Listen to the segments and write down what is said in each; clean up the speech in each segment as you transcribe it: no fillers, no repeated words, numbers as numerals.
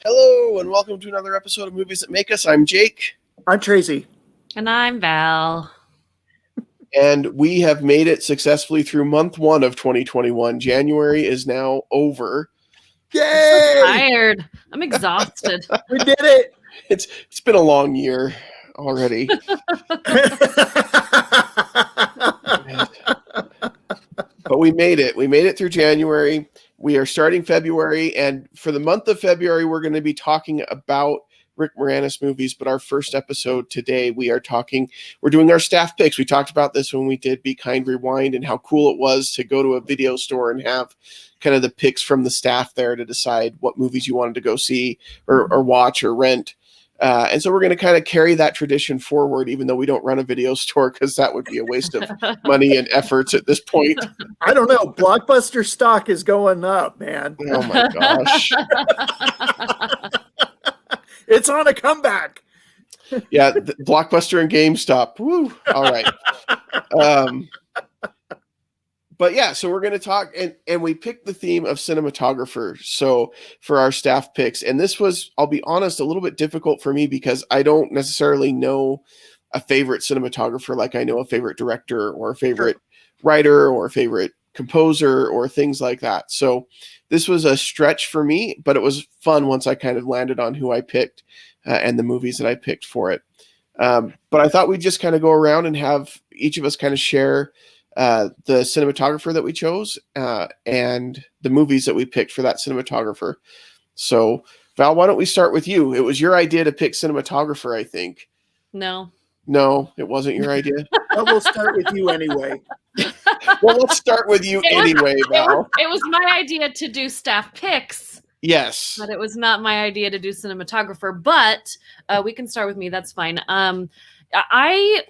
Hello, and welcome to another episode of Movies That Make Us. I'm Jake. I'm Tracy. And I'm Val. And we have made it successfully through month 1 of 2021. January is now over. Yay! I'm so tired. I'm exhausted. We did it. It's been a long year already. But we made it. We made it through January. We are starting February, and for the month of February, we're going to be talking about Rick Moranis movies. But our first episode today, we're doing our staff picks. We talked about this when we did Be Kind Rewind and how cool it was to go to a video store and have kind of the picks from the staff there to decide what movies you wanted to go see or watch or rent. And so we're going to kind of carry that tradition forward, even though we don't run a video store, because that would be a waste of money and efforts at this point. I don't know. Blockbuster stock is going up, man. Oh my gosh. It's on a comeback. Yeah, Blockbuster and GameStop. Woo. All right. But yeah, so we're going to talk, and we picked the theme of cinematographers. So for our staff picks, and this was, I'll be honest, a little bit difficult for me because I don't necessarily know a favorite cinematographer like I know a favorite director or a favorite writer or a favorite composer or things like that. So this was a stretch for me, but it was fun once I kind of landed on who I picked and the movies that I picked for it. But I thought we'd just kind of go around and have each of us kind of share the cinematographer that we chose and the movies that we picked for that cinematographer. So Val, why don't we start with you? It was your idea to pick cinematographer, I think. No, it wasn't your idea. Well, we'll start with you anyway. Well, let's start with you anyway, Val. It was my idea to do staff picks. Yes. But it was not my idea to do cinematographer, but we can start with me. That's fine. I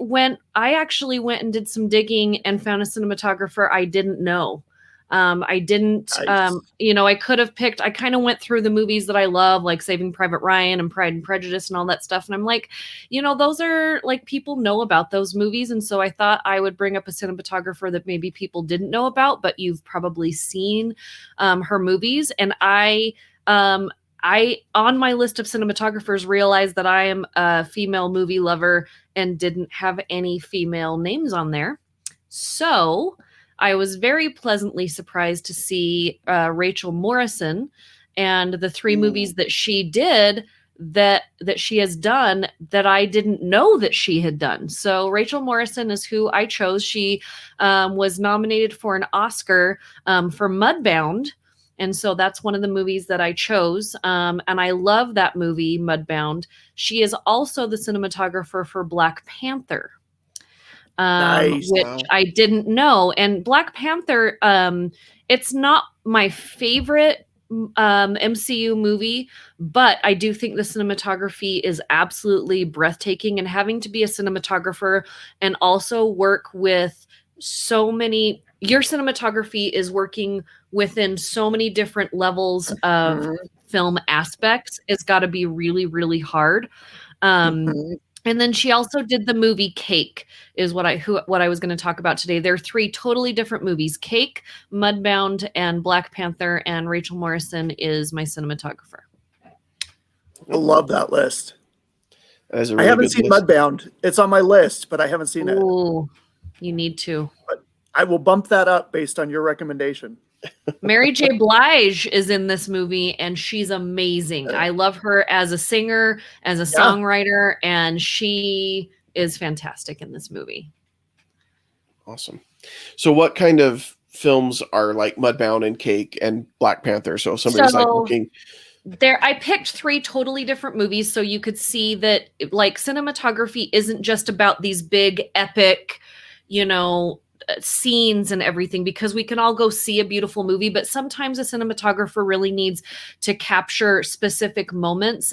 actually went and did some digging and found a cinematographer I didn't know. I didn't, Nice. I could have picked, I kind of went through the movies that I love, like Saving Private Ryan and Pride and Prejudice and all that stuff. And I'm like, those are like, people know about those movies. And so I thought I would bring up a cinematographer that maybe people didn't know about, but you've probably seen her movies. And I, on my list of cinematographers, realized that I am a female movie lover and didn't have any female names on there. So I was very pleasantly surprised to see Rachel Morrison and the 3 movies that she did that she has done that I didn't know that she had done. So Rachel Morrison is who I chose. She was nominated for an Oscar for Mudbound. And so that's one of the movies that I chose. And I love that movie, Mudbound. She is also the cinematographer for Black Panther. Nice. Which Wow. I didn't know. And Black Panther, it's not my favorite MCU movie, but I do think the cinematography is absolutely breathtaking. And having to be a cinematographer and also work with so many, your cinematography is working within so many different levels of film aspects. It's got to be really, really hard. And then she also did the movie Cake, is what I was going to talk about today. There are 3 totally different movies: Cake, Mudbound, and Black Panther. And Rachel Morrison is my cinematographer. I love that list. That is a I really haven't good seen list. Mudbound. It's on my list, but I haven't seen it. Ooh, you need to. I will bump that up based on your recommendation. Mary J. Blige is in this movie, and she's amazing. I love her as a singer, as a songwriter, and she is fantastic in this movie. Awesome. So what kind of films are like Mudbound and Cake and Black Panther? So if somebody's like looking... There, I picked 3 totally different movies so you could see that like cinematography isn't just about these big epic, scenes and everything, because we can all go see a beautiful movie, but sometimes a cinematographer really needs to capture specific moments.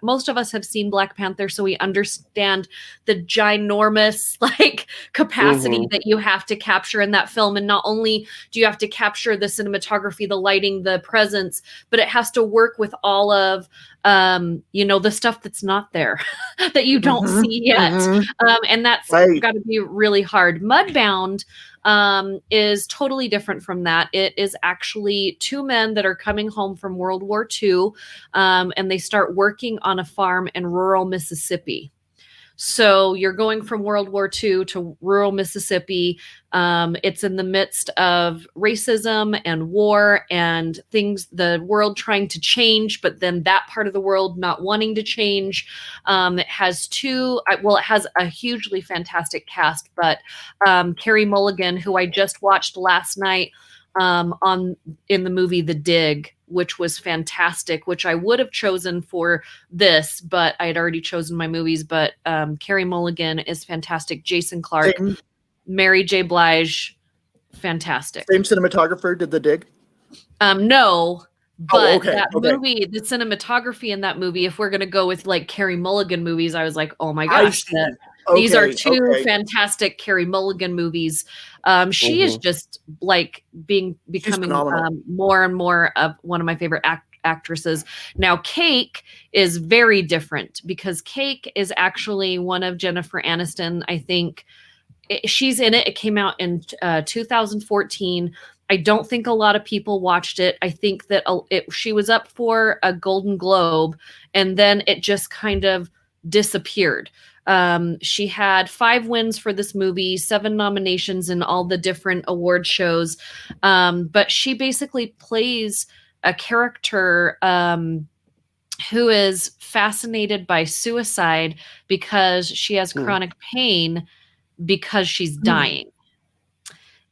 Most of us have seen Black Panther, so we understand the ginormous capacity that you have to capture in that film. And not only do you have to capture the cinematography, the lighting, the presence, but it has to work with all of the stuff that's not there that you don't see yet. And that's got to be really hard. Mudbound Mudbound is totally different from that. It is actually two men that are coming home from World War II, and they start working on a farm in rural Mississippi. So you're going from World War II to rural Mississippi. It's in the midst of racism and war and things, the world trying to change, but then that part of the world not wanting to change. It has it has a hugely fantastic cast, but Carrie Mulligan, who I just watched last night in the movie The Dig, which was fantastic, which I would have chosen for this, but I had already chosen my movies. But Carrie Mulligan is fantastic. Jason Clarke, Mary J. Blige, fantastic. Same cinematographer did The Dig? No, but okay. movie, the cinematography in that movie, if we're going to go with like Carrie Mulligan movies, I was like, oh my gosh, these are two fantastic Carrie Mulligan movies. She is just like becoming more and more of one of my favorite actresses. Now, Cake is very different because Cake is actually one of Jennifer Aniston. I think she's in it. It came out in 2014. I don't think a lot of people watched it. I think that she was up for a Golden Globe and then it just kind of disappeared. She had 5 wins for this movie, 7 nominations in all the different award shows. But she basically plays a character who is fascinated by suicide because she has chronic pain because she's dying.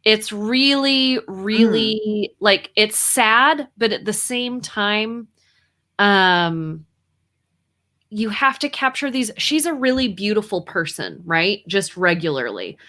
It's really, really like, it's sad, but at the same time, you have to capture these. She's a really beautiful person, right? Just regularly.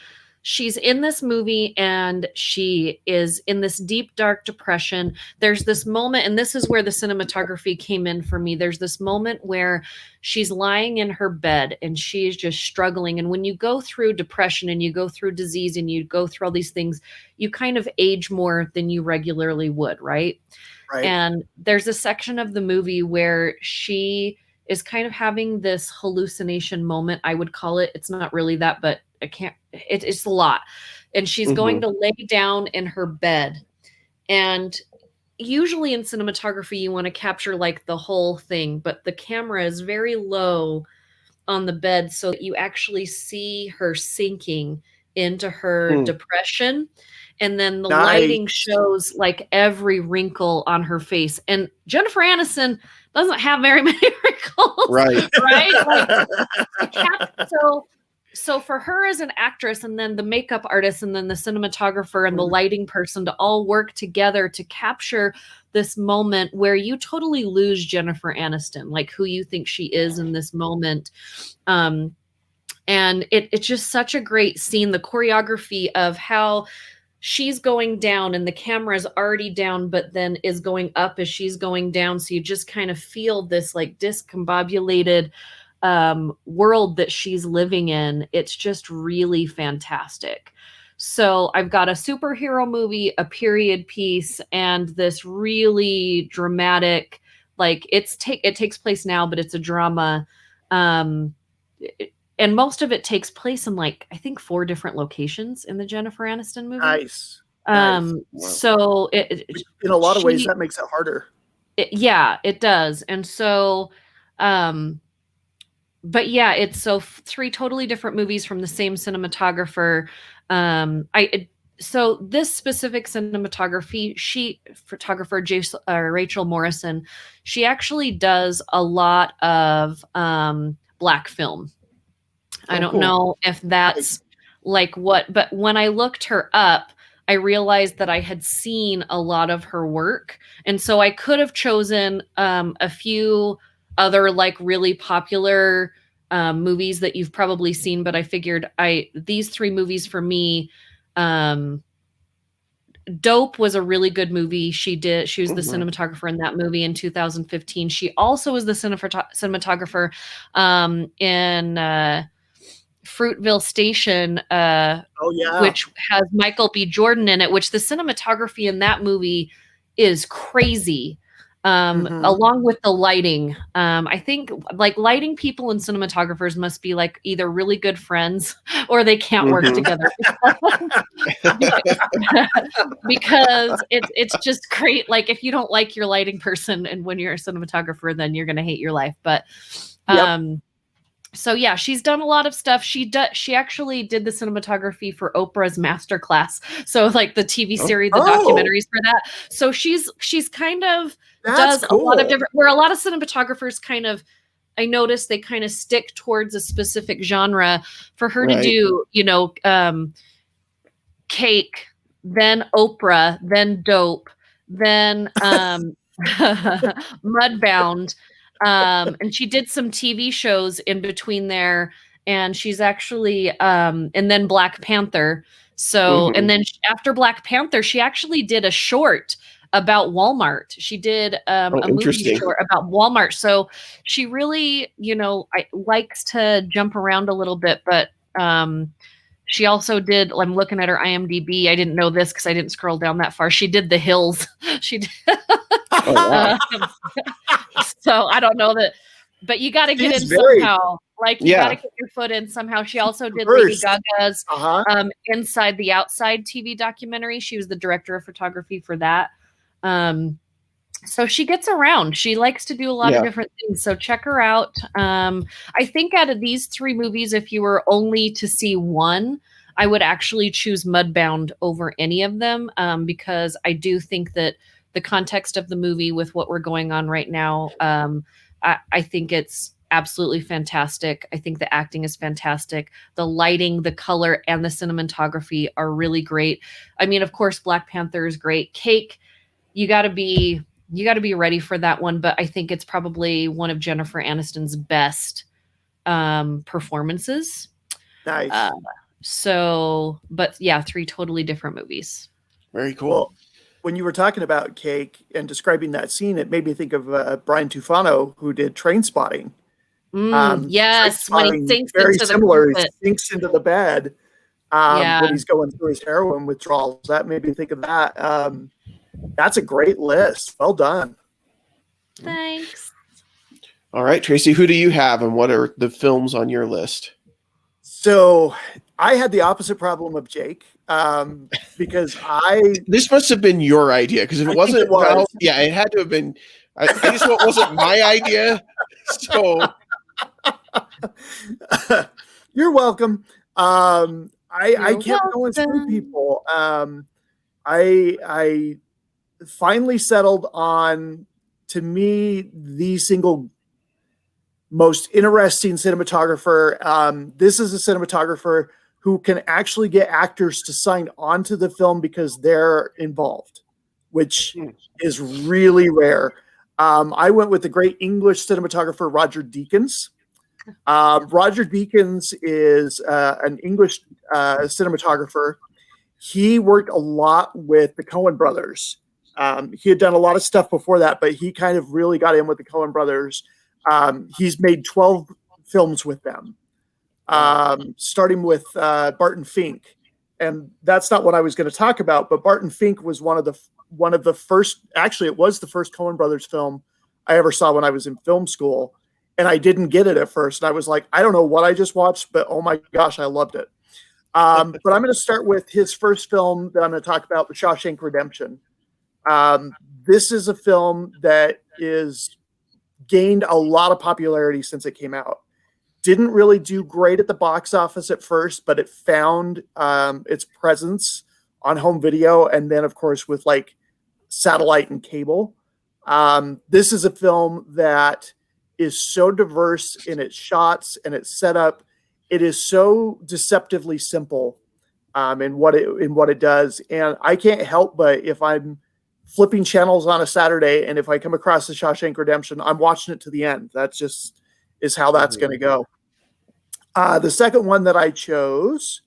She's in this movie and she is in this deep, dark depression. There's this moment, and this is where the cinematography came in for me. There's this moment where she's lying in her bed and she's just struggling. And when you go through depression and you go through disease and you go through all these things, you kind of age more than you regularly would, right? Right. And there's a section of the movie where she is kind of having this hallucination moment, I would call it. It's not really that, but it's a lot. And she's going to lay down in her bed. And usually in cinematography, you want to capture like the whole thing, but the camera is very low on the bed so that you actually see her sinking into her depression. And then the lighting shows like every wrinkle on her face. And Jennifer Aniston doesn't have very many wrinkles. Right. Right? Like, so for her as an actress and then the makeup artist and then the cinematographer and the lighting person to all work together to capture this moment where you totally lose Jennifer Aniston, like who you think she is in this moment. And it's just such a great scene. The choreography of how she's going down and the camera is already down, but then is going up as she's going down. So you just kind of feel this like discombobulated world that she's living in. It's just really fantastic. So I've got a superhero movie, a period piece, and this really dramatic, like it takes place now, but it's a drama. And most of it takes place in like, I think 4 different locations in the Jennifer Aniston movie. Nice. So in a lot of ways that makes it harder. Yeah, it does. And so, but yeah, it's 3 totally different movies from the same cinematographer. So this specific photographer, Rachel Morrison, she actually does a lot of black film. I don't know if that's like but when I looked her up, I realized that I had seen a lot of her work. And so I could have chosen a few other like really popular movies that you've probably seen, but I figured these 3 movies for me, Dope was a really good movie. She was the cinematographer in that movie in 2015. She also was the cinematographer in Fruitville Station, which has Michael B. Jordan in it, which the cinematography in that movie is crazy. along with the lighting. I think like lighting people and cinematographers must be like either really good friends or they can't work together. Because it's just great. Like if you don't like your lighting person and when you're a cinematographer, then you're gonna hate your life. But so yeah, she's done a lot of stuff. She actually did the cinematography for Oprah's Masterclass. So like the TV series, the documentaries for that. So she's kind of does a lot of different, where a lot of cinematographers kind of, I noticed they kind of stick towards a specific genre. For her to do, Cake, then Oprah, then Dope, then Mudbound. And she did some TV shows in between there, and she's actually and then Black Panther. So and then after Black Panther, she actually did a short about Walmart. She did a movie short about Walmart. So she really, likes to jump around a little bit, but she also did, I'm looking at her IMDb. I didn't know this because I didn't scroll down that far. She did The Hills. She did. So I don't know that, but you got to get in somehow. Like you got to get your foot in somehow. She also did Lady Gaga's Inside the Outside TV documentary. She was the director of photography for that. So she gets around. She likes to do a lot of different things. So check her out. I think out of these three movies, if you were only to see one, I would actually choose Mudbound over any of them, because I do think that the context of the movie with what we're going on right now, I think it's absolutely fantastic. I think the acting is fantastic. The lighting, the color, and the cinematography are really great. I mean, of course, Black Panther is great. Cake, you got to be ready for that one, but I think it's probably one of Jennifer Aniston's best performances. Nice. But yeah, three totally different movies. Very cool. Well, when you were talking about Cake and describing that scene, it made me think of Brian Tufano, who did Trainspotting. Yes, when he sinks very into similar. He sinks into the bed when he's going through his heroin withdrawals. That made me think of that. That's a great list. Well done. Thanks. All right, Tracy, who do you have and what are the films on your list? So I had the opposite problem of Jake because This must have been your idea, because if it wasn't, it had to have been. I just know it wasn't my idea. So you're welcome. I kept going through people. I finally settled on, to me, the single most interesting cinematographer. This is a cinematographer who can actually get actors to sign on to the film because they're involved, which is really rare. I went with the great English cinematographer, Roger Deakins. Roger Deakins is an English cinematographer. He worked a lot with the Coen brothers. He had done a lot of stuff before that, but he kind of really got in with the Coen brothers. He's made 12 films with them, starting with Barton Fink. And that's not what I was going to talk about, but Barton Fink was one of the first, actually it was the first Coen brothers film I ever saw when I was in film school. And I didn't get it at first. And I was like, I don't know what I just watched, but oh my gosh, I loved it. But I'm going to start with his first film that I'm going to talk about, The Shawshank Redemption. This is a film that is gained a lot of popularity since it came out. Didn't really do great at the box office at first, but it found its presence on home video. And then, of course, with like satellite and cable. This is a film that is so diverse in its shots and its setup. It is so deceptively simple in what it does. And I can't help but, if I'm flipping channels on a Saturday and if I come across The Shawshank Redemption, I'm watching it to the end. That just is how that's going to go. The second one that I chose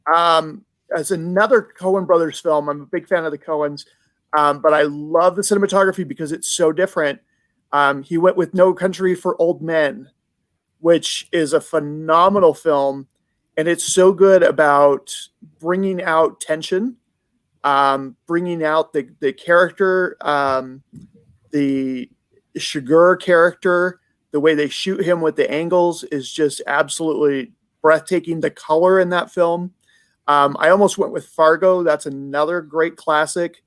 as another Coen brothers film. I'm a big fan of the Coens, but I love the cinematography because it's so different. He went with No Country for Old Men, which is a phenomenal film. And it's so good about bringing out tension, bringing out the character, the The Shigur character, the way they shoot him with the angles is just absolutely breathtaking. The color in that film. I almost went with Fargo. That's another great classic.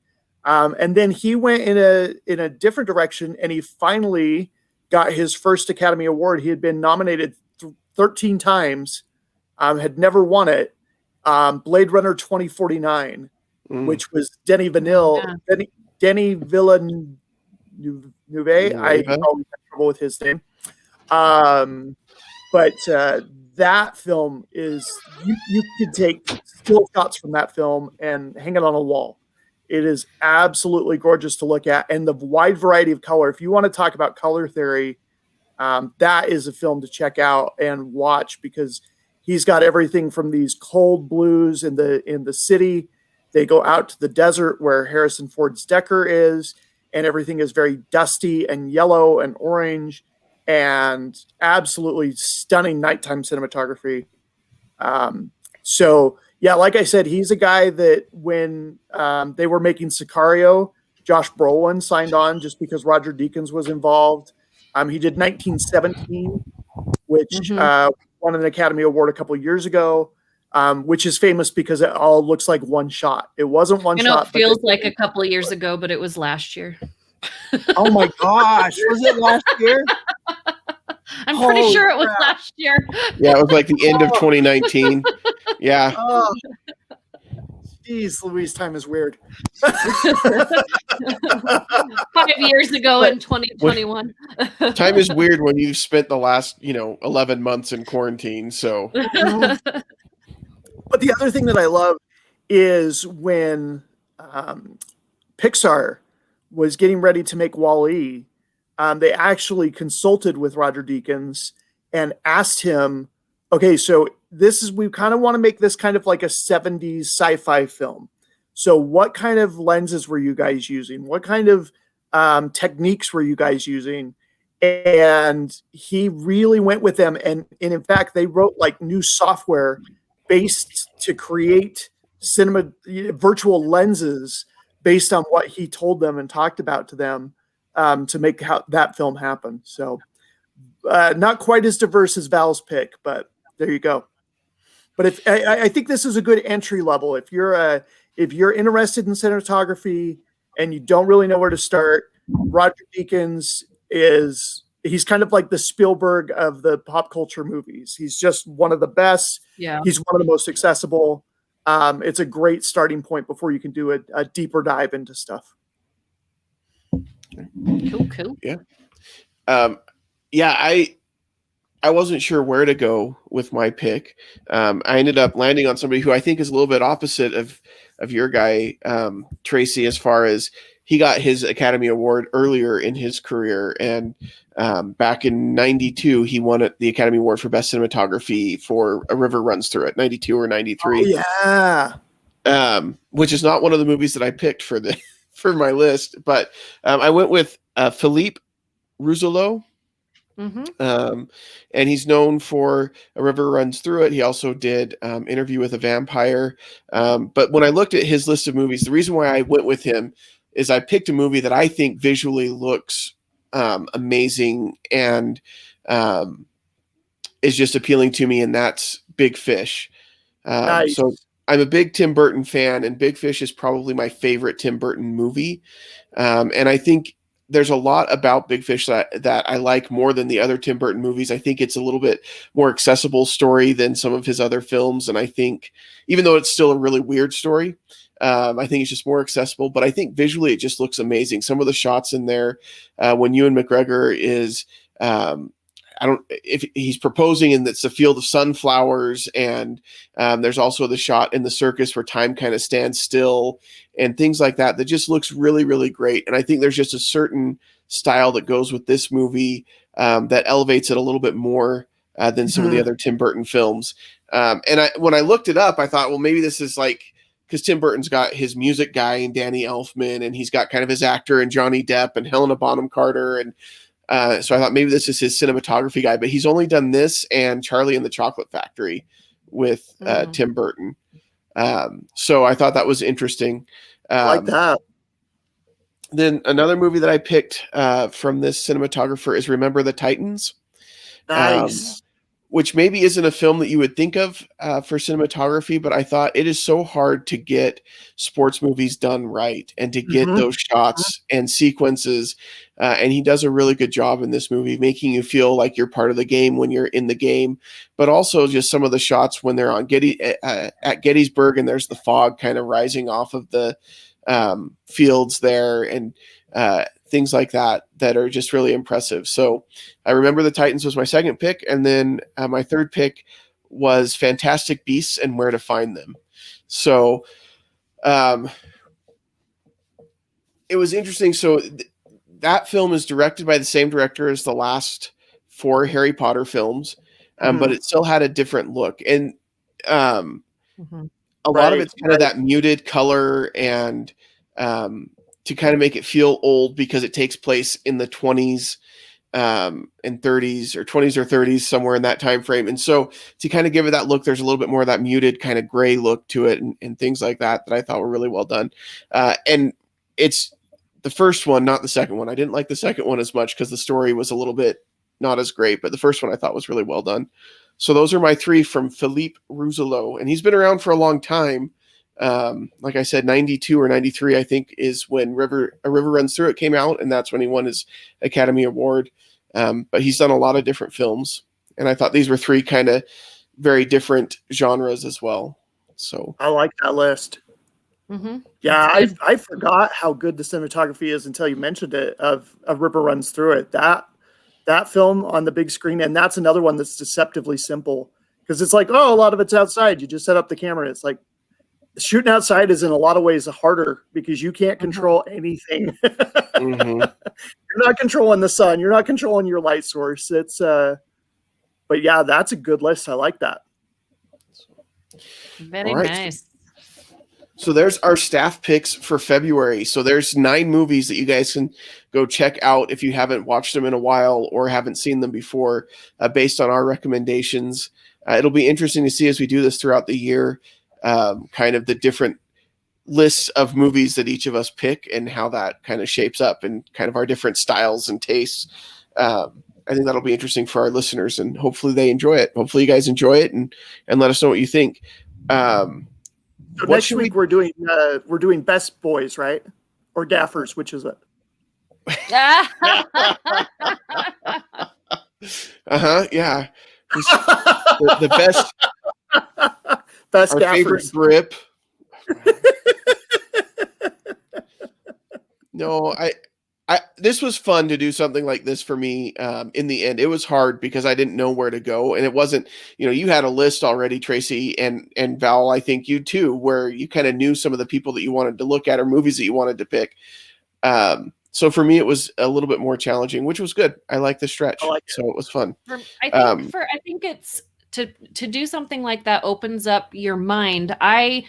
And then he went in a different direction, and he finally got his first Academy Award. He had been nominated 13 times, had never won it. Blade Runner 2049, which was Denis Villeneuve. I always have trouble with his name. But that film is, you could take still shots from that film and hang it on a wall. It is absolutely gorgeous to look at. And the wide variety of color, if you want to talk about color theory, that is a film to check out and watch, because he's got everything from these cold blues in the city. They go out to the desert where Harrison Ford's Decker is, and everything is very dusty and yellow and orange, and absolutely stunning nighttime cinematography. So yeah, like I said, he's a guy that when they were making Sicario, Josh Brolin signed on just because Roger Deakins was involved. He did 1917, which won an Academy Award a couple of years ago, which is famous because it all looks like one shot. It wasn't one shot. It feels like a couple of years ago, but it was last year. Oh my gosh. Was it last year? I'm pretty sure it was last year. Yeah, it was like the end of 2019. Yeah. Oh. Jeez, Louise, time is weird. 5 years ago in 2021. Time is weird when you've spent the last, 11 months in quarantine. So, but the other thing that I love is when Pixar was getting ready to make Wall-E, they actually consulted with Roger Deakins and asked him, okay, so we kind of want to make this kind of like a 70s sci-fi film. So what kind of lenses were you guys using? What kind of techniques were you guys using? And he really went with them. And in fact, they wrote like new software based to create virtual lenses based on what he told them and talked about to them to make that film happen. So not quite as diverse as Val's pick, but there you go. But I think this is a good entry level. If you're interested in cinematography and you don't really know where to start, Roger Deakins he's kind of like the Spielberg of the pop culture movies. He's just one of the best. Yeah. He's one of the most accessible. It's a great starting point before you can do a deeper dive into stuff. Cool. Yeah. I wasn't sure where to go with my pick. I ended up landing on somebody who I think is a little bit opposite of your guy, Tracy, as far as he got his Academy Award earlier in his career. And back in 92, he won the Academy Award for Best Cinematography for A River Runs Through It, 92 or 93. Oh, yeah. Which is not one of the movies that I picked for my list. But I went with Philippe Rousselot. Mm-hmm. And he's known for A River Runs Through It. He also did Interview with a Vampire. But when I looked at his list of movies, the reason why I went with him is I picked a movie that I think visually looks amazing and is just appealing to me, and that's Big Fish. Nice. So I'm a big Tim Burton fan, and Big Fish is probably my favorite Tim Burton movie. And I think there's a lot about Big Fish that I like more than the other Tim Burton movies. I think it's a little bit more accessible story than some of his other films. And I think, even though it's still a really weird story, I think it's just more accessible. But I think visually it just looks amazing. Some of the shots in there, when Ewan McGregor is, if he's proposing and it's a field of sunflowers, and there's also the shot in the circus where time kind of stands still and things like that just looks really, really great. And I think there's just a certain style that goes with this movie that elevates it a little bit more than some of the other Tim Burton films. And when I looked it up, I thought, well, maybe this is like, because Tim Burton's got his music guy and Danny Elfman, and he's got kind of his actor and Johnny Depp and Helena Bonham Carter, and so I thought maybe this is his cinematography guy, but he's only done this and Charlie and the Chocolate Factory with Tim Burton. So I thought that was interesting. I like that. Then another movie that I picked from this cinematographer is Remember the Titans. Nice. Which maybe isn't a film that you would think of for cinematography, but I thought it is so hard to get sports movies done right and to get those shots and sequences. And he does a really good job in this movie, making you feel like you're part of the game when you're in the game, but also just some of the shots when they're on at Gettysburg and there's the fog kind of rising off of the fields there, and things like that are just really impressive. So I Remember the Titans was my second pick. And then my third pick was Fantastic Beasts and Where to Find Them. So it was interesting. So that film is directed by the same director as the last 4 Harry Potter films, but it still had a different look. And a lot of it's kind of that muted color and to kind of make it feel old because it takes place in the 20s and 30s or 20s or 30s, somewhere in that time frame. And so to kind of give it that look, there's a little bit more of that muted kind of gray look to it, and things like that I thought were really well done. And it's the first one, not the second one. I didn't like the second one as much because the story was a little bit not as great, but the first one I thought was really well done. So those are my 3 from Philippe Rousselot, and he's been around for a long time. Like I said, 92 or 93, I think, is when A River Runs Through It came out, and that's when he won his Academy Award. But he's done a lot of different films, and I thought these were 3 kind of very different genres as well. So I like that list. Yeah, I forgot how good the cinematography is until you mentioned it, of A River Runs Through It. That film on the big screen, and that's another one that's deceptively simple, because it's like, oh, a lot of it's outside. You just set up the camera. It's like, shooting outside is in a lot of ways harder because you can't control anything. You're not controlling the sun. You're not controlling your light source. It's but yeah, that's a good list. I like that. Very nice. So there's our staff picks for February. So there's 9 movies that you guys can go check out if you haven't watched them in a while or haven't seen them before, based on our recommendations. It'll be interesting to see as we do this throughout the year, kind of the different lists of movies that each of us pick and how that kind of shapes up and kind of our different styles and tastes. I think that'll be interesting for our listeners, and hopefully they enjoy it. Hopefully you guys enjoy it and let us know what you think. So next week we're doing Best Boys, right? Or Gaffers, which is it? Yeah. The best our Gaffers. favorite grip. No, this was fun to do something like this for me. In the end, it was hard because I didn't know where to go, and it wasn't, you had a list already, Tracy, and Val, I think you too, where you kind of knew some of the people that you wanted to look at or movies that you wanted to pick. So for me, it was a little bit more challenging, which was good. I like the stretch, so it was fun. I think it's to do something like that opens up your mind. I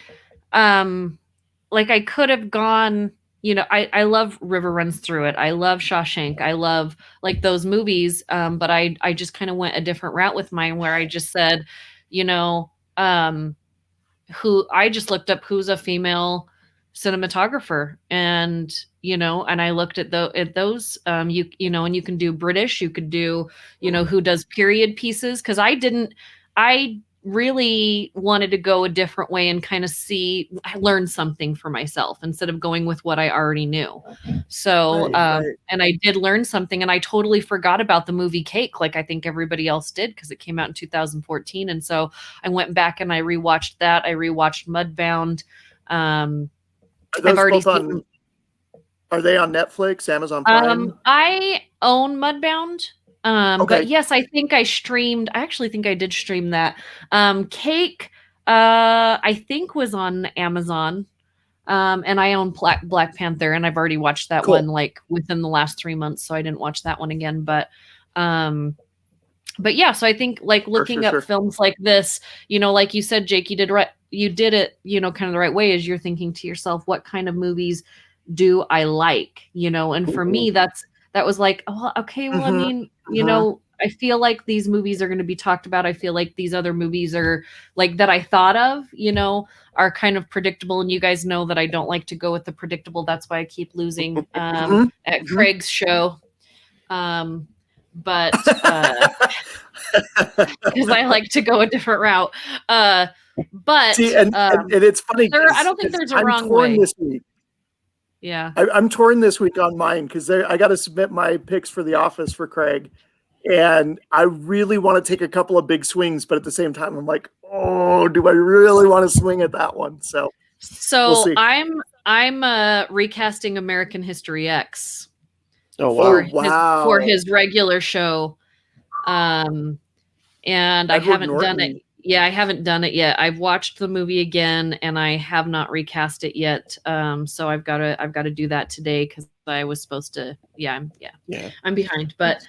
could have gone. I love River Runs Through It. I love Shawshank. I love those movies. But I just kind of went a different route with mine, where I just said, who I just looked up who's a female cinematographer, and I looked at those, and you can do British, you could do, who does period pieces. Cause I really wanted to go a different way and kind of learn something for myself instead of going with what I already knew. So, and I did learn something, and I totally forgot about the movie Cake, like I think everybody else did, because it came out in 2014. And so I went back and I rewatched that. I rewatched Mudbound. Are they on Netflix, Amazon Prime? I own Mudbound. Okay. But yes, I actually think I did stream that. Cake, I think was on Amazon. And I own Black Panther, and I've already watched that one within the last 3 months, so I didn't watch that one again. But yeah, so I think looking up films like this, like you said, Jake, you did it, kind of the right way, as you're thinking to yourself, what kind of movies do I like, and for me, that was like, oh, okay, well, I mean, I feel like these movies are going to be talked about. I feel like these other movies are like that I thought of, are kind of predictable. And you guys know that I don't like to go with the predictable. That's why I keep losing at Craig's show. But because I like to go a different route. But see, and it's funny. I don't think there's a wrong way. This week. Yeah, I'm torn this week on mine because I got to submit my picks for The Office for Craig, and I really want to take a couple of big swings, but at the same time, I'm like, oh, do I really want to swing at that one? So we'll see. I'm recasting American History X. Oh wow! For his regular show, and Edward I haven't Norton. Done it. Yeah, I haven't done it yet. I've watched the movie again, and I have not recast it yet. So I've got to do that today because I was supposed to. Yeah, I'm behind, but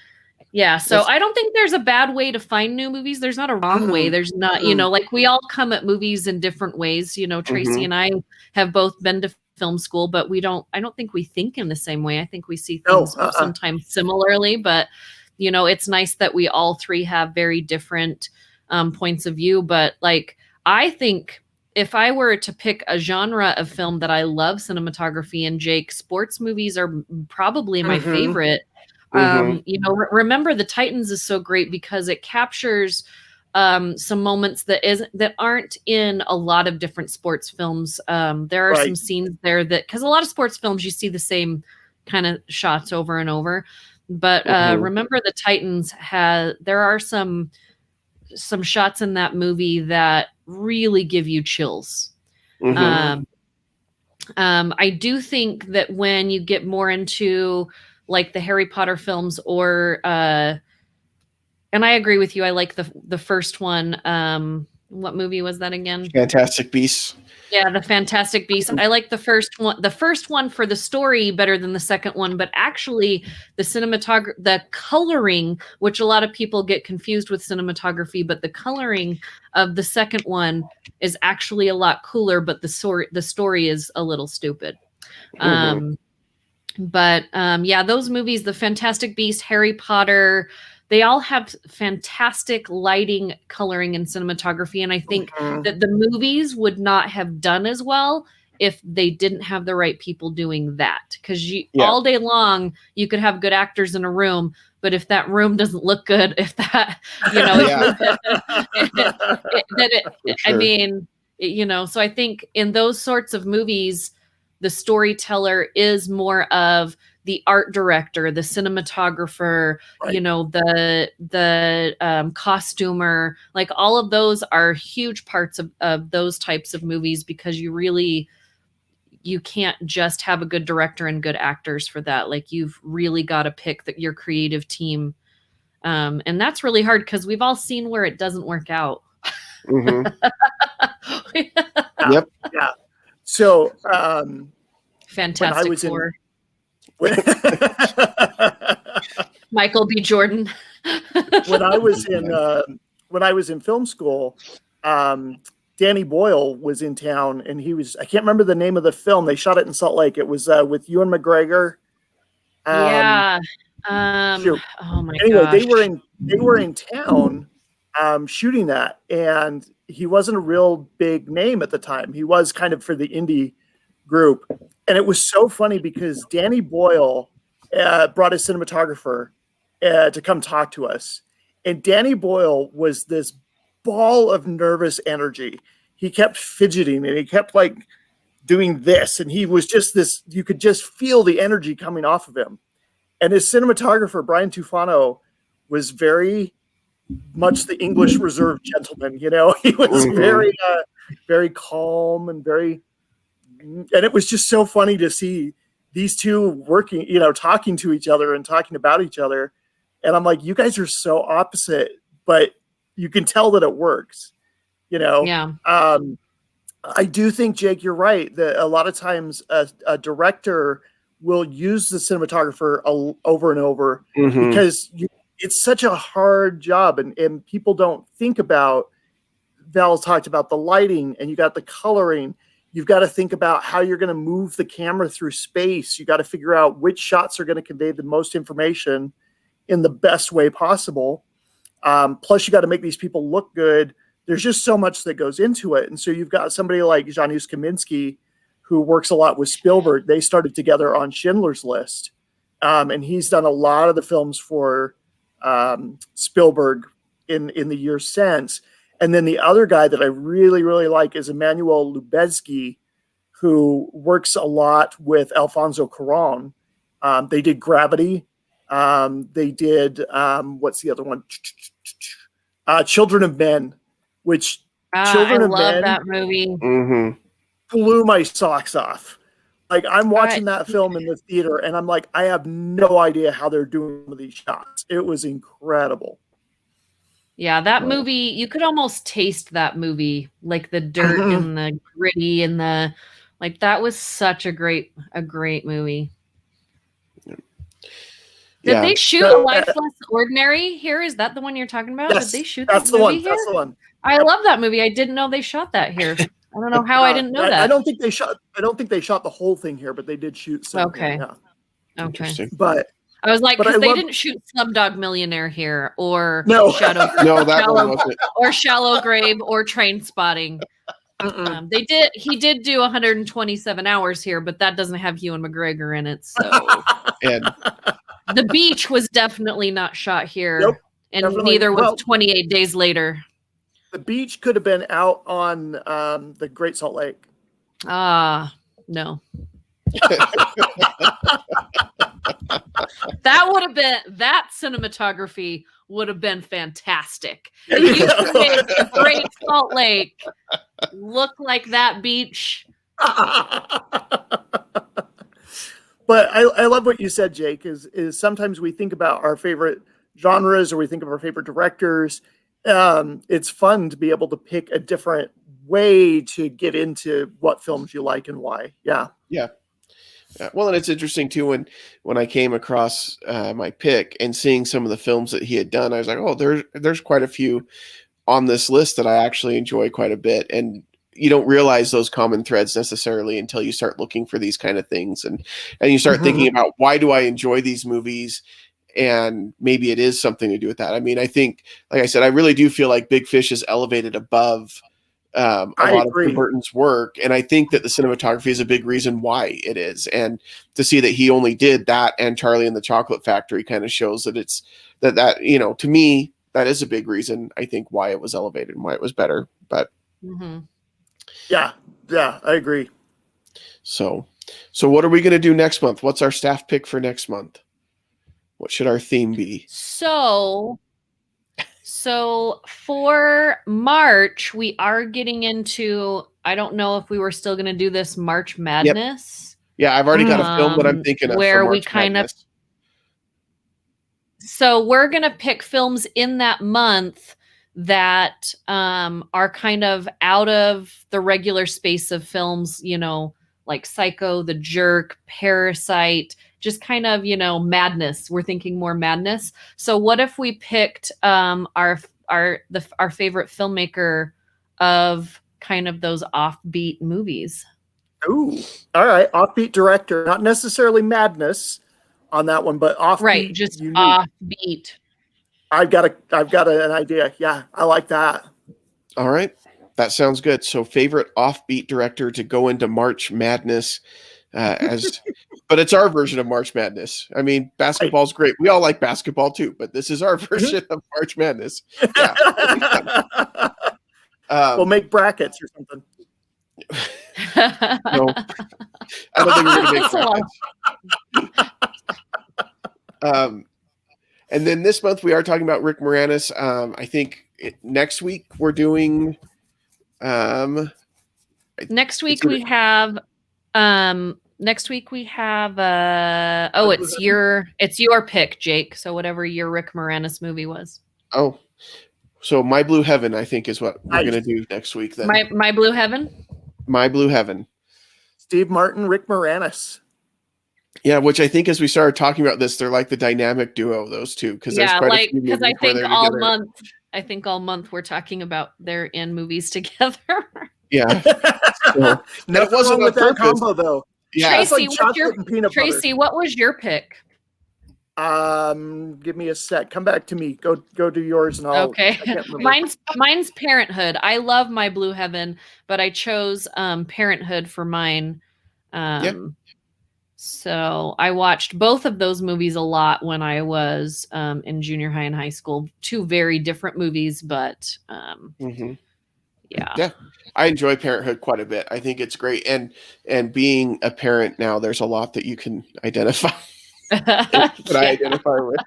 yeah. So I don't think there's a bad way to find new movies. There's not a wrong way. There's not, like we all come at movies in different ways. Tracy and I have both been to film school, but I don't think we think in the same way. I think we see things sometimes similarly, but it's nice that we all three have very different points of view. But like, I think if I were to pick a genre of film that I love cinematography and Jake, sports movies are probably my favorite. Remember the Titans is so great because it captures some moments that aren't in a lot of different sports films. There are some scenes there because a lot of sports films, you see the same kind of shots over and over. But remember the Titans there are some shots in that movie that really give you chills. I do think that when you get more into like the Harry Potter films or and I agree with you, I like the first one. What movie was that again? Fantastic Beasts. Yeah, the Fantastic Beasts. I like the first one for the story better than the second one, but actually the coloring, which a lot of people get confused with cinematography, but the coloring of the second one is actually a lot cooler, but the story is a little stupid. But those movies, the Fantastic Beasts, Harry Potter, they all have fantastic lighting, coloring, and cinematography. And I think that the movies would not have done as well if they didn't have the right people doing that. Because all day long, you could have good actors in a room, but if that room doesn't look good, if that, so I think in those sorts of movies, the storyteller is more of the art director, the cinematographer, the costumer, like all of those are huge parts of those types of movies because you can't just have a good director and good actors for that. Like you've really got to pick your creative team. And that's really hard because we've all seen where it doesn't work out. Yep. Yeah. So, Fantastic Four. Michael B. Jordan. when I was in film school, Danny Boyle was in town, and I can't remember the name of the film. They shot it in Salt Lake. It was with Ewan McGregor. Oh my anyway, gosh. they were in town shooting that, and he wasn't a real big name at the time. He was kind of for the indie group. And it was so funny because Danny Boyle brought a cinematographer to come talk to us. And Danny Boyle was this ball of nervous energy. He kept fidgeting and he kept like doing this. And he was just this, you could just feel the energy coming off of him. And his cinematographer, Brian Tufano, was very much the English reserved gentleman. He was very, very calm and and it was just so funny to see these two working, talking to each other and talking about each other. And I'm like, you guys are so opposite, but you can tell that it works, Yeah. I do think, Jake, you're right that a lot of times a director will use the cinematographer over and over because it's such a hard job. And people don't think about, Val talked about the lighting and you got the coloring. You've got to think about how you're going to move the camera through space. You got to figure out which shots are going to convey the most information in the best way possible. Plus, you got to make these people look good. There's just so much that goes into it. And so you've got somebody like Janusz Kaminski, who works a lot with Spielberg. They started together on Schindler's List. And he's done a lot of the films for Spielberg in the years since. And then the other guy that I really, really like is Emmanuel Lubezki, who works a lot with Alfonso Cuarón. They did Gravity. They did, what's the other one? Children of Men, which Children I of love Men that movie. Mm-hmm. blew my socks off. Like, I'm watching that film in the theater and I'm like, I have no idea how they're doing some of these shots. It was incredible. Yeah, that movie, you could almost taste that movie, like the dirt and the gritty and the, like, that was such a great movie. Did they shoot A Life Less Ordinary here? Is that the one you're talking about? Yes, Did they shoot that's that the movie one. here? That's the one. I love that movie. I didn't know they shot that here. I don't know how I didn't know that. I don't think they shot the whole thing here, but they did shoot some. Okay. Here, yeah. Okay. But I was like, because they didn't shoot Slumdog Millionaire here, or Shadow, or Shallow Grave, or Train Spotting. He did do 127 hours here, but that doesn't have Ewan McGregor in it. So, and The Beach was definitely not shot here, nope, and neither was 28 Days Later. The Beach could have been out on the Great Salt Lake. No. That cinematography would have been fantastic. If you could make the Great Salt Lake look like that beach. But I love what you said, Jake, is sometimes we think about our favorite genres or we think of our favorite directors. It's fun to be able to pick a different way to get into what films you like and why. Yeah. Well, and it's interesting too when I came across my pick and seeing some of the films that he had done, I was like, oh, there's quite a few on this list that I actually enjoy quite a bit. And you don't realize those common threads necessarily until you start looking for these kind of things, and you start thinking about, why do I enjoy these movies? And maybe it is something to do with that. I mean, I think, like I said, I really do feel like Big Fish is elevated above a lot of Tim Burton's work. And I think that the cinematography is a big reason why it is. And to see that he only did that and Charlie and the Chocolate Factory kind of shows that it's that, to me, that is a big reason, I think, why it was elevated and why it was better. But yeah, I agree. So what are we going to do next month? What's our staff pick for next month? What should our theme be? So for March, we are getting into, I don't know if we were still going to do this March Madness. Yep. Yeah, I've already got a film that I'm thinking of where for we March kind Madness. of. So we're going to pick films in that month that are kind of out of the regular space of films, like Psycho, The Jerk, Parasite, just kind of, madness. We're thinking more madness. So what if we picked our favorite filmmaker of kind of those offbeat movies? Ooh, all right. Offbeat director, not necessarily madness on that one, but offbeat. Right, just unique. Offbeat. I've got an idea. Yeah, I like that. All right. That sounds good. So favorite offbeat director to go into March Madness but it's our version of March Madness. I mean, basketball's great. We all like basketball too, but this is our version of March Madness. Yeah. We'll make brackets or something. No, I don't think we're going to make brackets. And then this month we are talking about Rick Moranis. I think next week we're doing. Next week we have. It's your pick, Jake. So whatever your Rick Moranis movie was. Oh, so My Blue Heaven, I think, is what we're going to do next week. Then My Blue Heaven. My Blue Heaven. Steve Martin, Rick Moranis. Yeah, which I think as we started talking about this, they're like the dynamic duo, those two. Because I think all month we're talking about they're in movies together. Yeah. So, that wasn't with that combo though. Yeah. Tracy, what was your pick? Give me a sec. Come back to me. Go do yours, and I'll. Okay. I can't remember. Mine's Parenthood. I love My Blue Heaven, but I chose Parenthood for mine. So I watched both of those movies a lot when I was in junior high and high school. Two very different movies, but yeah. I enjoy Parenthood quite a bit. I think it's great, and being a parent now, there's a lot that you can identify. I identify with.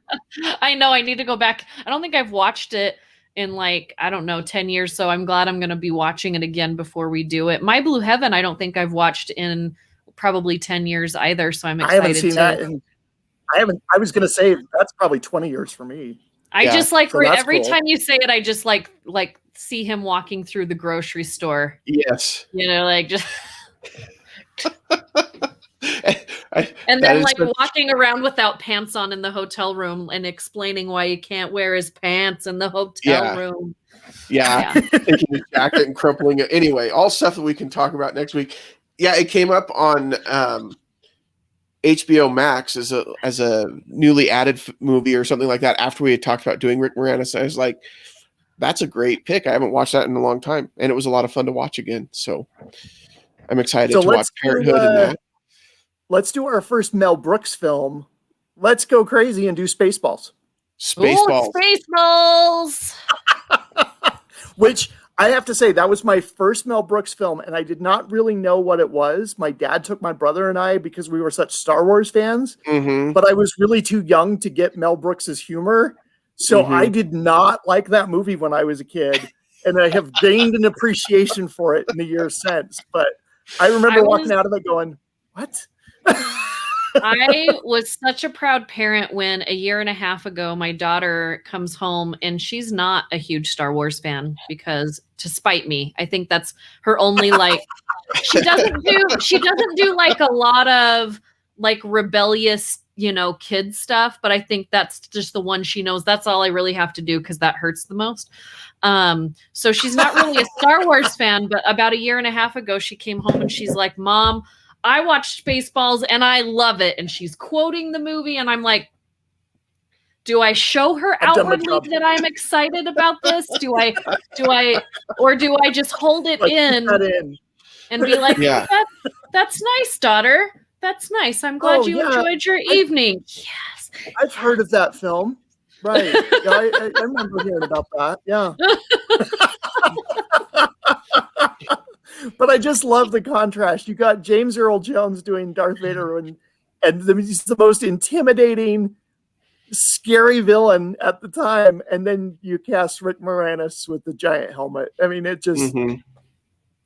I know. I need to go back. I don't think I've watched it in 10 years. So I'm glad I'm going to be watching it again before we do it. My Blue Heaven, I don't think I've watched in probably 10 years either. So I'm excited. I haven't seen that. And I was going to say that's probably 20 years for me. I just every time you say it, I just like see him walking through the grocery store. Yes. Just. And then walking around without pants on in the hotel room and explaining why you can't wear his pants in the hotel room. Yeah. Taking his jacket and crumpling it. Anyway, all stuff that we can talk about next week. Yeah, it came up on HBO Max as a newly added movie or something like that after we had talked about doing Rick Moranis. I was like, that's a great pick. I haven't watched that in a long time. And it was a lot of fun to watch again. So I'm excited to watch Parenthood and that. Let's do our first Mel Brooks film. Let's go crazy and do Spaceballs. Spaceballs. Spaceballs. Which I have to say, that was my first Mel Brooks film, and I did not really know what it was. My dad took my brother and I because we were such Star Wars fans, but I was really too young to get Mel Brooks's humor. So I did not like that movie when I was a kid, and I have gained an appreciation for it in the years since. But I remember walking out of it going, what? I was such a proud parent when a year and a half ago my daughter comes home and she's not a huge Star Wars fan because to spite me. I think that's her only she doesn't do a lot of rebellious, kid stuff, but I think that's just the one she knows. That's all I really have to do because that hurts the most. So she's not really a Star Wars fan, but about a year and a half ago she came home and she's like, Mom, I watched Spaceballs and I love it. And she's quoting the movie. And I'm like, do I show her outwardly that I'm excited about this? Do I just hold it in and be like, that's nice, daughter. That's nice. I'm glad you enjoyed your evening. Yes. I've heard of that film. Right. Yeah, I remember hearing about that. Yeah. But I just love the contrast. You got James Earl Jones doing Darth Vader, and he's the most intimidating, scary villain at the time. And then you cast Rick Moranis with the giant helmet. I mean, it just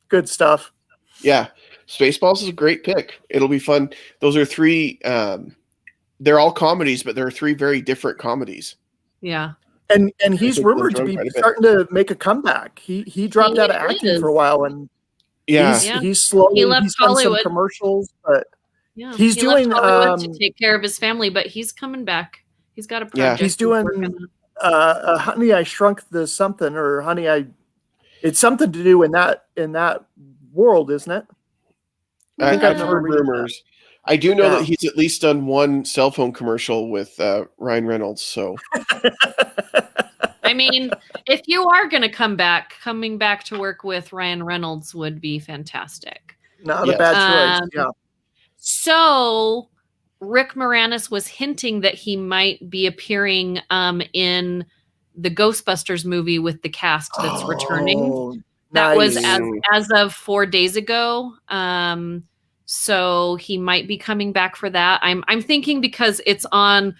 good stuff. Yeah, Spaceballs is a great pick. It'll be fun. Those are three. They're all comedies, but there are three very different comedies. Yeah. And he's rumored to be starting to make a comeback. He dropped out of acting for a while, and he's slowly he's done some commercials, but he's doing left to take care of his family, but he's coming back. He's got a project. He's doing Honey, I Shrunk the something, or it's something to do in that world, isn't it? I think I've heard rumors. I do know that he's at least done one cell phone commercial with Ryan Reynolds. So, I mean, if you are going to coming back to work with Ryan Reynolds would be fantastic. Not a bad choice. Yeah. So, Rick Moranis was hinting that he might be appearing in the Ghostbusters movie with the cast that's returning. That was as of 4 days ago. So he might be coming back for that. I'm thinking because it's on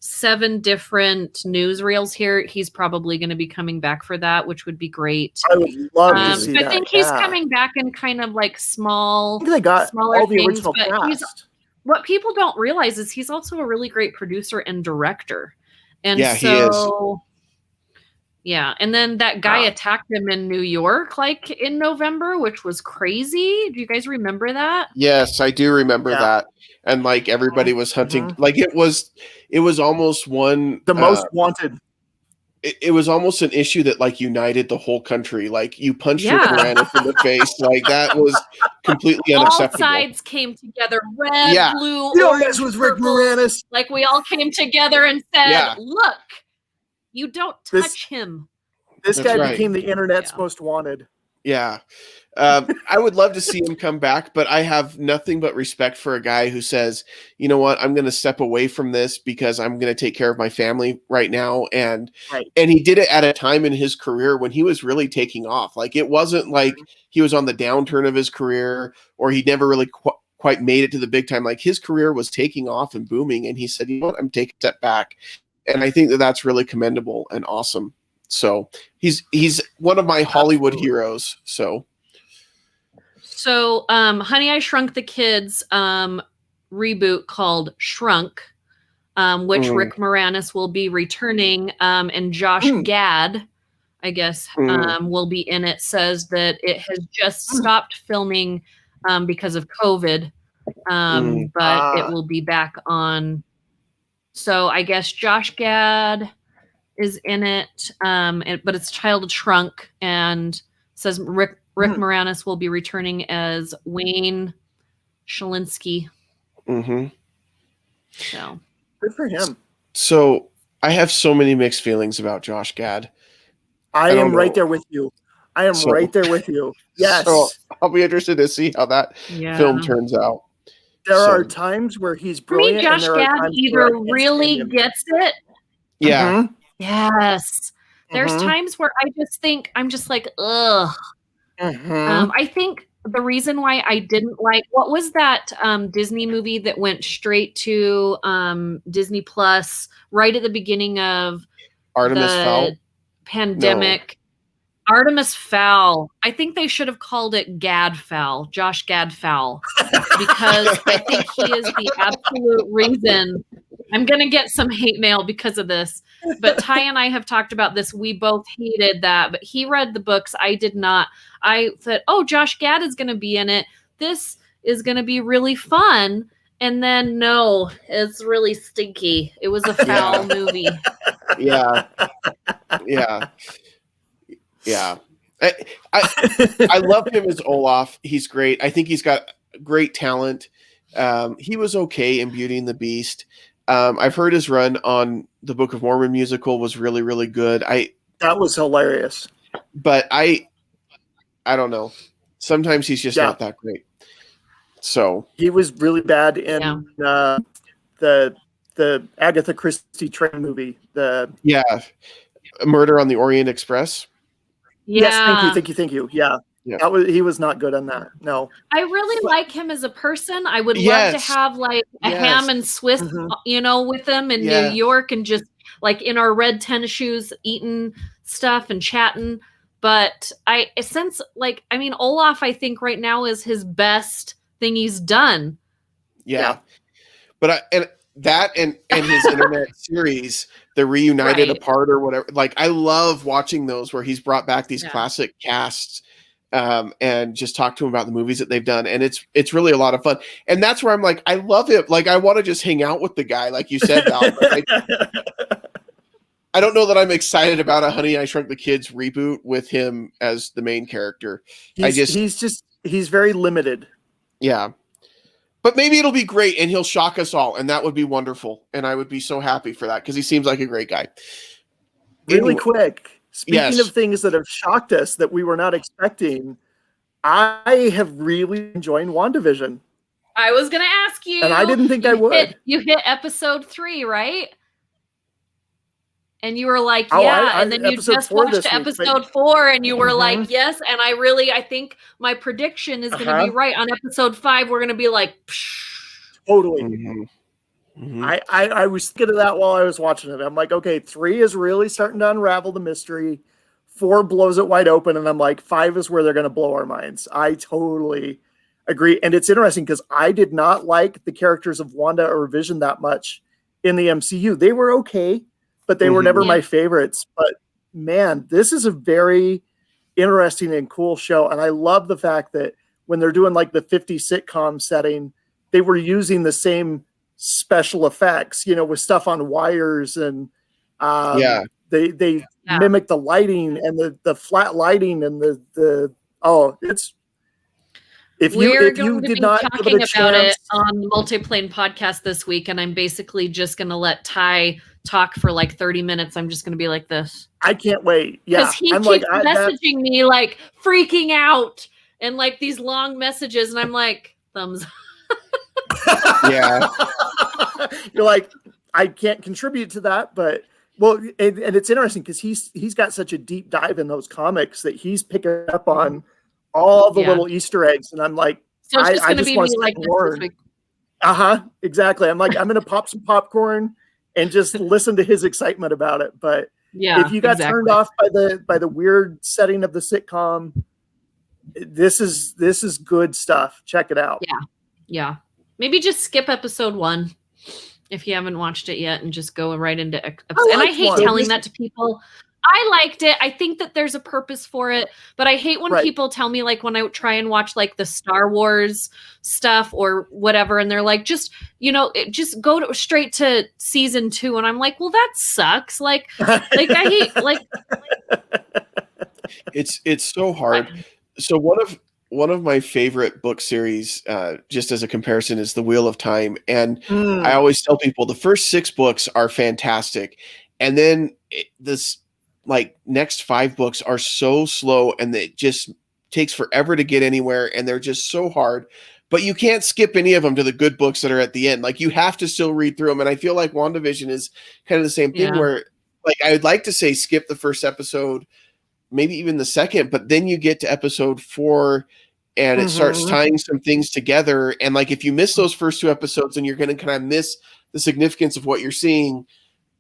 7 different newsreels here, he's probably going to be coming back for that, which would be great. I would love to see that. I think he's coming back in kind of small. I think they got smaller all the things, original cast. What people don't realize is he's also a really great producer and director. And he is. Yeah, and then that guy attacked him in New York, in November, which was crazy. Do you guys remember that? Yes, I do remember that. And everybody was hunting. It was almost one the most wanted. it was almost an issue that like united the whole country. Like you punched Rick Yeah. Moranis in the face. Like that was completely All unacceptable. sides came together, red, Yeah. blue, You don't orange, mess with Rick purple. Moranis. Like we all came together and said, Yeah. look, you don't touch him. This That's guy right. became the internet's most wanted. Yeah. I would love to see him come back, but I have nothing but respect for a guy who says, you know what, I'm going to step away from this because I'm going to take care of my family right now. And he did it at a time in his career when he was really taking off. Like it wasn't like he was on the downturn of his career or he never really quite made it to the big time. Like his career was taking off and booming. And he said, you know what, I'm taking a step back. And I think that that's really commendable and awesome. So he's one of my Hollywood heroes. So Honey, I Shrunk the Kids reboot called Shrunk, which Rick Moranis will be returning, and Josh Gad, I guess, will be in it, says that it has just stopped filming because of COVID, but it will be back on. So I guess Josh Gad is in it, but it's titled Shrunk, and says Rick Moranis will be returning as Wayne Shalinsky. So good for him. So I have so many mixed feelings about Josh Gad. I am right there with you. Right there with you. Yes. So I'll be interested to see how that film turns out. There are times where he's brilliant. Josh Gad either really gets it. Yeah. Yes. There's times where I'm just like, ugh. I think the reason why I didn't like, what was that Disney movie that went straight to Disney Plus right at the beginning of Artemis Fowl pandemic? No. Artemis Fowl. I think they should have called it Gad Fowl, Josh Gad Fowl, because I think he is the absolute reason. I'm going to get some hate mail because of this, but Ty and I have talked about this. We both hated that, but he read the books. I did not. I thought, oh, Josh Gad is going to be in it. This is going to be really fun. And then no, it's really stinky. It was a foul movie. Yeah. I love him as Olaf. He's great. I think he's got great talent. He was okay in Beauty and the Beast. I've heard his run on the Book of Mormon musical was really, really good. That was hilarious. But I don't know. Sometimes he's just not that great. So he was really bad in the Agatha Christie train movie. Murder on the Orient Express. Yes, thank you. Yeah. He was not good on that. No. I really like him as a person. I would love to have like a ham and Swiss, with him in New York and just like in our red tennis shoes, eating stuff and chatting. But Olaf, I think right now is his best thing he's done. Yeah. But and his internet series, the Reunited Apart or whatever. Like I love watching those where he's brought back these classic casts and just talk to him about the movies that they've done. And it's really a lot of fun. And that's where I'm like, I love it. Like I want to just hang out with the guy, like you said, Val. I don't know that I'm excited about a Honey, I Shrunk the Kids reboot with him as the main character. He's very limited. Yeah. But maybe it'll be great and he'll shock us all. And that would be wonderful. And I would be so happy for that because he seems like a great guy. Really quick. Speaking of things that have shocked us that we were not expecting, I have really enjoyed WandaVision. I was going to ask you. And I didn't think I would. You hit episode 3, right? And you were like, yeah. And then you just watched episode 4 and you were like, yes. And I think my prediction is going to be right. On episode 5, we're going to be like, psh. Totally. I was thinking of that while I was watching it. I'm like, okay, 3 is really starting to unravel the mystery. 4 blows it wide open. And I'm like, 5 is where they're going to blow our minds. I totally agree. And it's interesting because I did not like the characters of Wanda or Vision that much in the MCU. They were okay, but they were never my favorites. But man, this is a very interesting and cool show. And I love the fact that when they're doing like the 50s sitcom setting, they were using the same special effects, with stuff on wires and they mimic the lighting and the flat lighting and it's We're if you going to did be not give it talking a about it chance, on the Multiplane podcast this week, and I'm basically just going to let Ty talk for like 30 minutes. I'm just going to be like this. I can't wait. Yeah, because he keeps messaging me like freaking out and like these long messages, and I'm like, thumbs up. Yeah. You're like, I can't contribute to that, but well, and it's interesting because he's got such a deep dive in those comics that he's picking up on all the little Easter eggs, and I'm like, so it's just I going to just be want me to like this week. Exactly. I'm like, I'm going to pop some popcorn and just listen to his excitement about it. But if you got turned off by the weird setting of the sitcom, this is good stuff. Check it out. Yeah. Maybe just skip episode 1 if you haven't watched it yet and just go right into episode. And I hate telling that to people. I liked it. I think that there's a purpose for it, but I hate when people tell me, like, when I try and watch like the Star Wars stuff or whatever, and they're like, just just go straight to season 2, and I'm like, well, that sucks. Like I hate like it's so hard. So one of my favorite book series, just as a comparison, is The Wheel of Time, and I always tell people the first 6 books are fantastic, and then this like next 5 books are so slow, and it just takes forever to get anywhere, and they're just so hard. But you can't skip any of them to the good books that are at the end. Like, you have to still read through them, and I feel like WandaVision is kind of the same thing, where like I would like to say skip the first episode, maybe even the second, but then you get to episode 4 and it starts tying some things together. And like, if you miss those first 2 episodes, then you're going to kind of miss the significance of what you're seeing.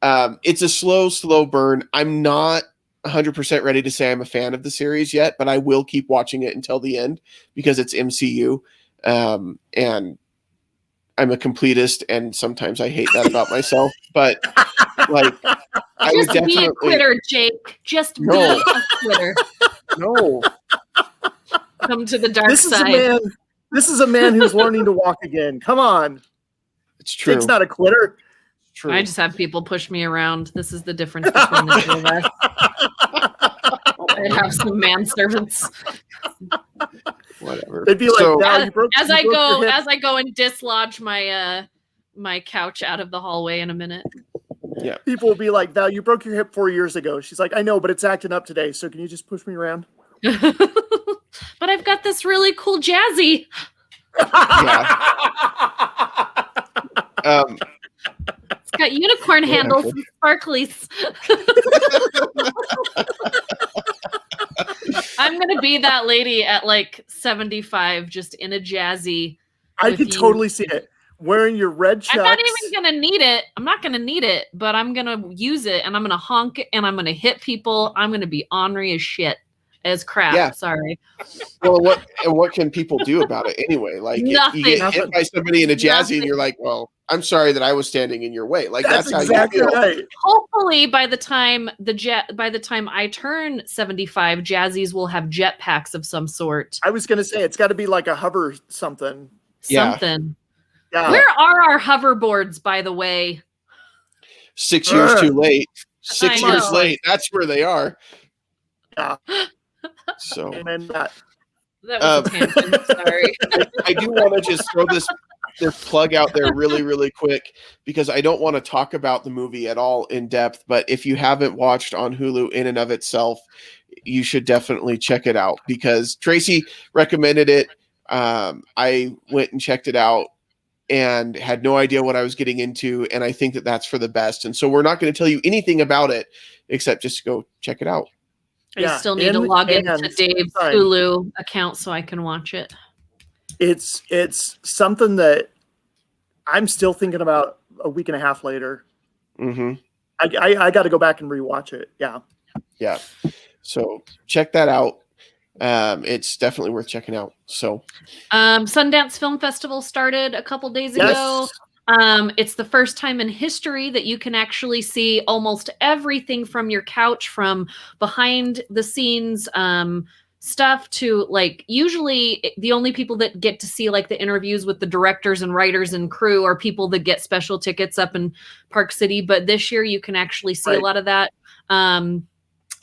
It's a slow burn. I'm not 100% ready to say I'm a fan of the series yet, but I will keep watching it until the end because it's MCU. And I'm a completist, and sometimes I hate that about myself, but like, I would definitely be a quitter, Jake. Just be a quitter. No. Come to the dark side. This is a man who's learning to walk again. Come on. It's true. Jake's not a quitter. True. I just have people push me around. This is the difference between the two of us. I have some manservants. Whatever. They'd be like, so, as I go and dislodge my my couch out of the hallway in a minute. Yeah. People will be like, Val, you broke your hip 4 years ago. She's like, I know, but it's acting up today. So can you just push me around? But I've got this really cool jazzy. Yeah. It's got unicorn handles and sparklies. I'm going to be that lady at like 75, just in a jazzy. I could totally see it. Wearing your red chucks. I'm not even going to need it. I'm not going to need it, but I'm going to use it, and I'm going to honk it, and I'm going to hit people. I'm going to be ornery as shit. As crap. Yeah. Sorry. Well, what can people do about it anyway? Like, Nothing. You get hit by somebody in a jazzy, and you're like, well, I'm sorry that I was standing in your way. Like, that's how exactly you feel. Right. Hopefully, by the time I turn 75, jazzies will have jetpacks of some sort. I was going to say it's got to be like a hover something. Something. Yeah. Where are our hoverboards, by the way? 6 years too late. 6 years late. That's where they are. Yeah. So. Amen. That was a tangent. Sorry. I do want to just throw this plug out there really, really quick, because I don't want to talk about the movie at all in depth. But if you haven't watched on Hulu in and of itself, you should definitely check it out, because Tracy recommended it. I went and checked it out and had no idea what I was getting into. And I think that that's for the best. And so we're not going to tell you anything about it except just go check it out. I still need to log into Dave's Hulu account so I can watch it. It's something that I'm still thinking about a week and a half later. Mm-hmm. I got to go back and rewatch it. Yeah. Yeah. So check that out. It's definitely worth checking out. So Sundance Film Festival started a couple days ago. It's the first time in history that you can actually see almost everything from your couch, from behind the scenes stuff to, like, usually the only people that get to see like the interviews with the directors and writers and crew are people that get special tickets up in Park City. But this year you can actually see a lot of that.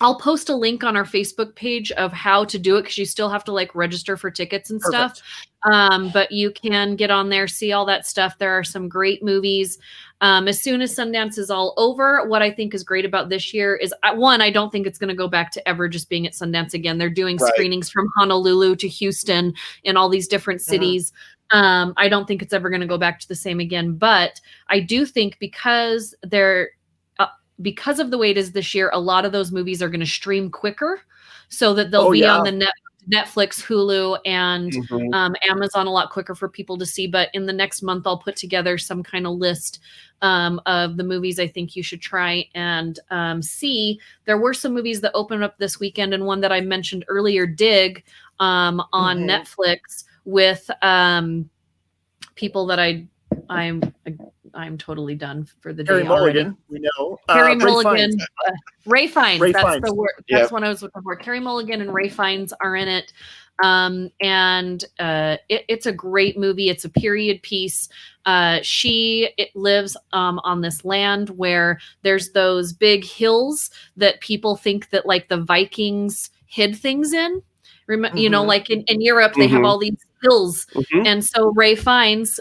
I'll post a link on our Facebook page of how to do it, because you still have to like register for tickets and Perfect. stuff. But you can get on there, see all that stuff. There are some great movies. As soon as Sundance is all over, what I think is great about this year is, one, I don't think it's going to go back to ever just being at Sundance again. They're doing Right. screenings from Honolulu to Houston and all these different cities. I don't think it's ever going to go back to the same again. But I do think because of the way it is this year, a lot of those movies are going to stream quicker, so that they'll be on the Netflix, Hulu, and Amazon a lot quicker for people to see. But in the next month, I'll put together some kind of list of the movies I think you should try and see. There were some movies that opened up this weekend, and one that I mentioned earlier, Dig, on Netflix, with people that I'm totally done for the Carrie day already. Mulligan, we know. Carrie Mulligan, Ray Fiennes. Ray That's Fiennes. the word. That's what I was looking for. Carrie Mulligan and Ray Fiennes are in it. It's a great movie. It's a period piece. It lives on this land where there's those big hills that people think that like the Vikings hid things in. You know, like in Europe, they have all these hills. And so Ray Fiennes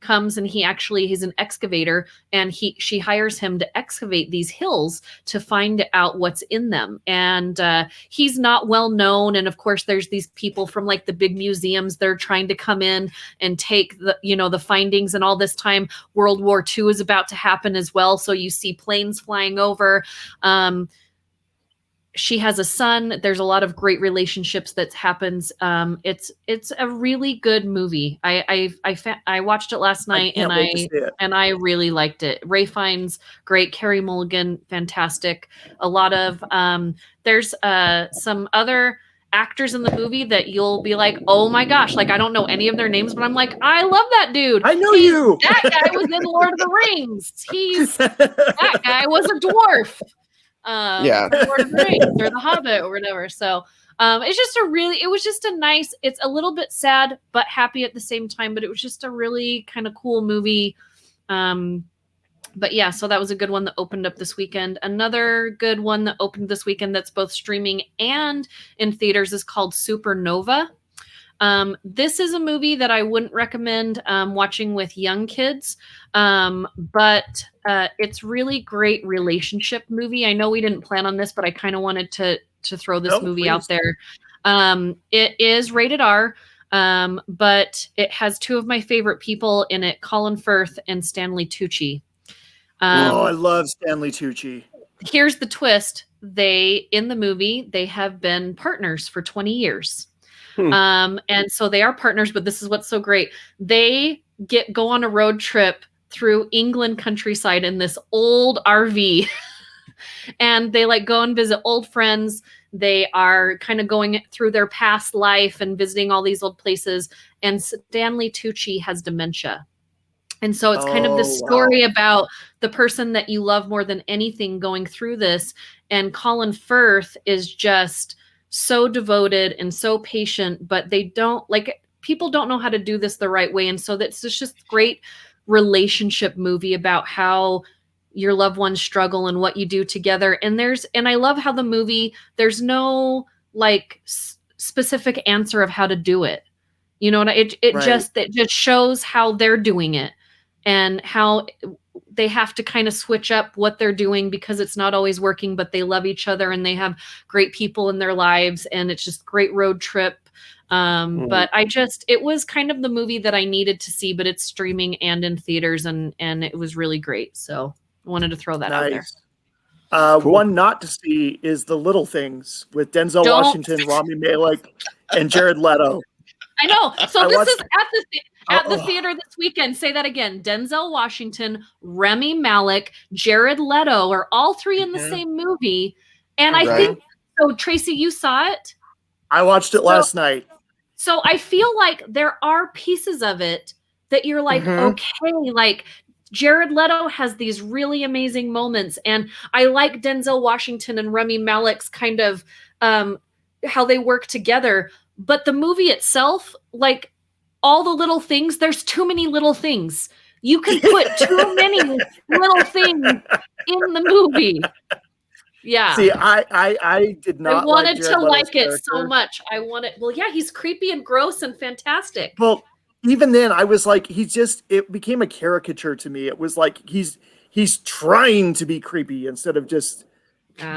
comes, and he's an excavator, and she hires him to excavate these hills to find out what's in them. And he's not well known. And of course, there's these people from like the big museums. They're trying to come in and take the findings. And all this time, World War II is about to happen as well. So you see planes flying over. She has a son. There's a lot of great relationships that happens. It's a really good movie. I watched it last night, and I really liked it. Ray Fiennes, great. Carrie Mulligan, fantastic. A lot of there's some other actors in the movie that you'll be like, oh my gosh, like I don't know any of their names, but I'm like, I love that dude. I know you. That guy was in Lord of the Rings. That guy was a dwarf. Lord of the Rings or The Hobbit or whatever. So it was just a nice, it's a little bit sad but happy at the same time, but it was just a really kind of cool movie. But yeah, so that was a good one that opened up this weekend. Another good one that opened this weekend that's both streaming and in theaters is called Supernova. This is a movie that I wouldn't recommend watching with young kids, but it's really great relationship movie. I know we didn't plan on this, but I kind of wanted to throw this movie out there. It is rated R, but it has two of my favorite people in it, Colin Firth and Stanley Tucci. I love Stanley Tucci. Here's the twist. In the movie, they have been partners for 20 years. And so they are partners, but this is what's so great. They go on a road trip through England countryside in this old RV and they like go and visit old friends. They are kind of going through their past life and visiting all these old places. And Stanley Tucci has dementia. And so it's kind of this story about the person that you love more than anything going through this. And Colin Firth is just so devoted and so patient, but people don't know how to do this the right way. And so that's just great relationship movie about how your loved ones struggle and what you do together. And I love how the movie, there's no like specific answer of how to do it. You know, it just shows how they're doing it and how they have to kind of switch up what they're doing because it's not always working, but they love each other and they have great people in their lives. And it's just great road trip. But it was kind of the movie that I needed to see, but it's streaming and in theaters and it was really great. So I wanted to throw that out there. Cool. One not to see is The Little Things with Denzel Washington, Rami Malek, and Jared Leto. I know. So this is at the theater this weekend. Say that again. Denzel Washington, Rami Malek, Jared Leto are all three in the same movie. And I think, so Tracy, you saw it? I watched it last night. So I feel like there are pieces of it that you're like, okay, like Jared Leto has these really amazing moments. And I like Denzel Washington and Rami Malek's kind of how they work together. But the movie itself, like all the little things, there's too many little things. You can put too many little things in the movie. Yeah. See, I did I not wanted like Jared to Leto's like it so character. much. I wanted. Well, yeah, he's creepy and gross and fantastic. Well, even then, I was like, it became a caricature to me. It was like he's trying to be creepy instead of just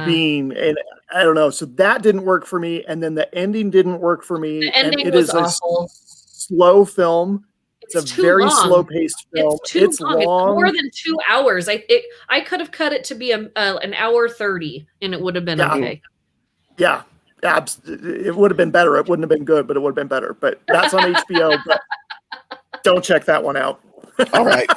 being, and I don't know. So that didn't work for me. And then the ending didn't work for me. The And ending it was is a awful. slow film. It's a too very long. slow paced film. It's too long. It's more than 2 hours. I could have cut it to be an hour 30, and it would have been okay. Yeah, it would have been better. It wouldn't have been good, but it would have been better. But that's on HBO. But don't check that one out. All right.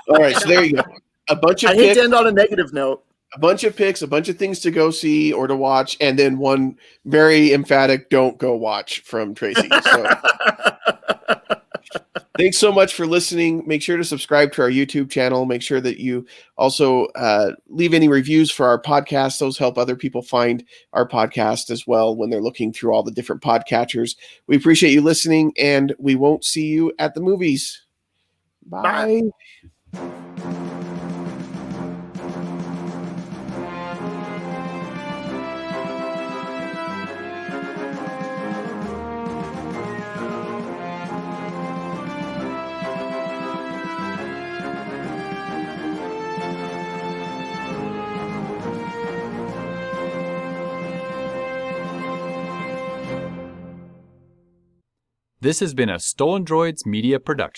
So there you go. A bunch of I hate picks, to end on a negative note. a bunch of picks, a bunch of things to go see or to watch, and then one very emphatic "don't go watch" from Tracy. So. Thanks so much for listening. Make sure to subscribe to our YouTube channel. Make sure that you also leave any reviews for our podcast. Those help other people find our podcast as well when they're looking through all the different podcatchers. We appreciate you listening, and we won't see you at the movies. Bye. This has been a Stolen Droids Media production.